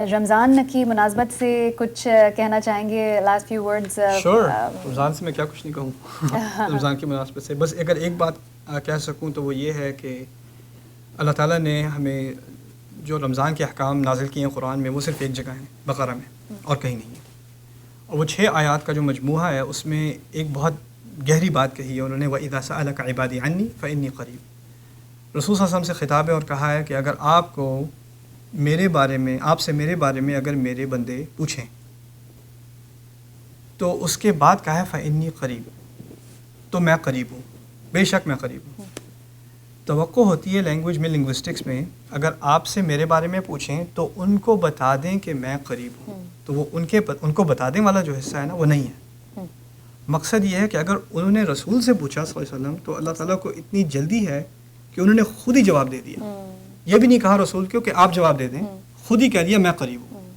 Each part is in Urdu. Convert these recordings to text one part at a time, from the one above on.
رمضان کی مناسبت سے کچھ کہنا چاہیں گے؟ Last few words. شور رمضان سے میں کیا کچھ نہیں کہوں رمضان کی مناسبت سے. بس اگر ایک بات کہہ سکوں تو وہ یہ ہے کہ اللہ تعالیٰ نے ہمیں جو رمضان کے احکام نازل کیے ہیں قرآن میں، وہ صرف ایک جگہ ہیں، بقرہ میں، اور کہیں نہیں ہے. اور وہ 6 آیات کا جو مجموعہ ہے اس میں ایک بہت گہری بات کہی ہے انہوں نے، وَإِذَا سَأَلَكَ عِبَادِي عَنِّي فَإِنِّي قَرِيبٌ. رسول صلی اللہ علیہ وسلم سے خطاب ہے اور کہا ہے کہ اگر آپ کو میرے بارے میں، آپ سے میرے بارے میں اگر میرے بندے پوچھیں تو اس کے بعد کہا ہے فَإِنِّي قَرِيبٌ، تو میں قریب ہوں، بے شک میں قریب ہوں. توقع ہوتی ہے لینگویج میں، لنگوسٹکس میں، اگر آپ سے میرے بارے میں پوچھیں تو ان کو بتا دیں کہ میں قریب ہوں، تو وہ ان کو بتا دیں والا جو حصہ ہے نا وہ نہیں ہے. مقصد یہ ہے کہ اگر انہوں نے رسول سے پوچھا صلی اللہ علیہ وسلم تو اللہ تعالیٰ کو اتنی جلدی ہے کہ انہوں نے خود ہی جواب دے دیا. یہ بھی نہیں کہا رسول کو کہ آپ جواب دے دیں، خود ہی کہہ دیا میں قریب ہوں.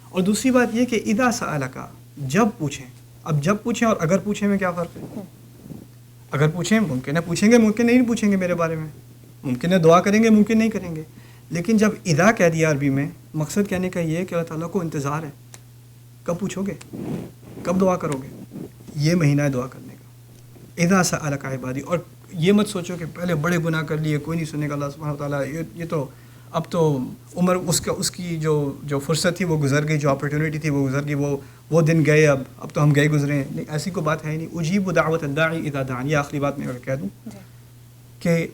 اور دوسری بات یہ کہ اذا سألک، جب پوچھیں. اب جب پوچھیں اور اگر پوچھیں میں کیا فرق ہے؟ اگر پوچھیں ممکن ہے پوچھیں گے، ممکن نہیں پوچھیں گے میرے بارے میں، ممکن ہے دعا کریں گے، ممکن نہیں کریں گے. لیکن جب اذا کہہ دیا عربی میں، مقصد کہنے کا یہ ہے کہ اللہ تعالیٰ کو انتظار ہے، کب پوچھو گے، کب دعا کرو گے. یہ مہینہ ہے دعا کرنے کا. اذا سألک عبادی. اور یہ مت سوچو کہ پہلے بڑے گناہ کر لیے کوئی نہیں سنے گا اللہ سبحانہ وتعالیٰ، یہ تو اب تو عمر اس کی جو فرصت تھی وہ گزر گئی، جو اپرچونیٹی تھی وہ گزر گئی، وہ دن گئے، اب تو ہم گئے گزرے ہیں. نہیں، ایسی کوئی بات ہے ہی نہیں. اجیب دعوت الداعی اذا دعان. یہ آخری بات میں اگر کہہ دوں کہ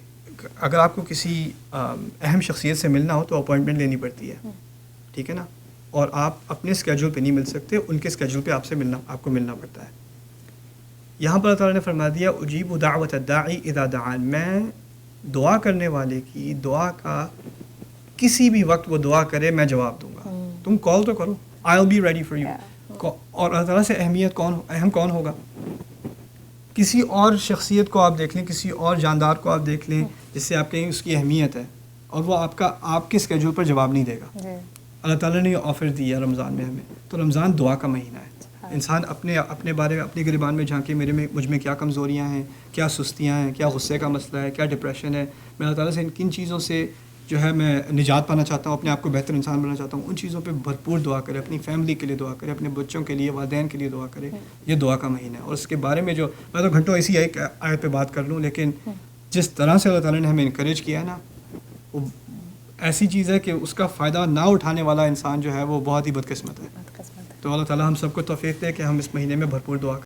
اگر آپ کو کسی اہم شخصیت سے ملنا ہو تو اپوائنٹمنٹ لینی پڑتی ہے، ٹھیک ہے نا، اور آپ اپنے اسکیجول پہ نہیں مل سکتے، ان کے اسکیجول پہ آپ کو ملنا پڑتا ہے. یہاں پر اللہ تعالیٰ نے فرما دیا اجیب دعوت الداعی اذا دعان، میں دعا کرنے والے کی دعا کا کسی بھی وقت وہ دعا کرے میں جواب دوں گا. تم کال تو کرو، I'll be ready for you. اور اللہ تعالیٰ سے اہم کون ہوگا؟ کسی اور شخصیت کو آپ دیکھ لیں، کسی اور جاندار کو آپ دیکھ لیں جس سے آپ کہیں اس کی اہمیت ہے، اور وہ آپ کے اسکیجول پر جواب نہیں دے گا. اللہ تعالیٰ نے یہ آفر دی ہے رمضان میں ہمیں. تو رمضان دعا کا مہینہ ہے. انسان اپنے بارے میں، اپنی گریبان میں جھانکے مجھ میں کیا کمزوریاں ہیں، کیا سستیاں ہیں، کیا غصے کا مسئلہ ہے، کیا ڈپریشن ہے. میں اللہ تعالیٰ سے کن چیزوں سے جو ہے میں نجات پانا چاہتا ہوں، اپنے آپ کو بہتر انسان بنانا چاہتا ہوں، ان چیزوں پہ بھرپور دعا کرے. اپنی فیملی کے لیے دعا کرے، اپنے بچوں کے لیے، والدین کے لیے دعا کرے. یہ دعا کا مہینہ ہے. اور اس کے بارے میں جو میں تو گھنٹوں ایسی ایک آیت پہ بات کر لوں، لیکن جس طرح سے اللہ تعالیٰ نے ہمیں انکریج کیا ہے نا، وہ ایسی چیز ہے کہ اس کا فائدہ نہ اٹھانے والا انسان جو ہے وہ بہت ہی بدقسمت ہے. تو اللہ تعالیٰ ہم سب کو توفیق دے کہ ہم اس مہینے میں بھرپور دعا کریں.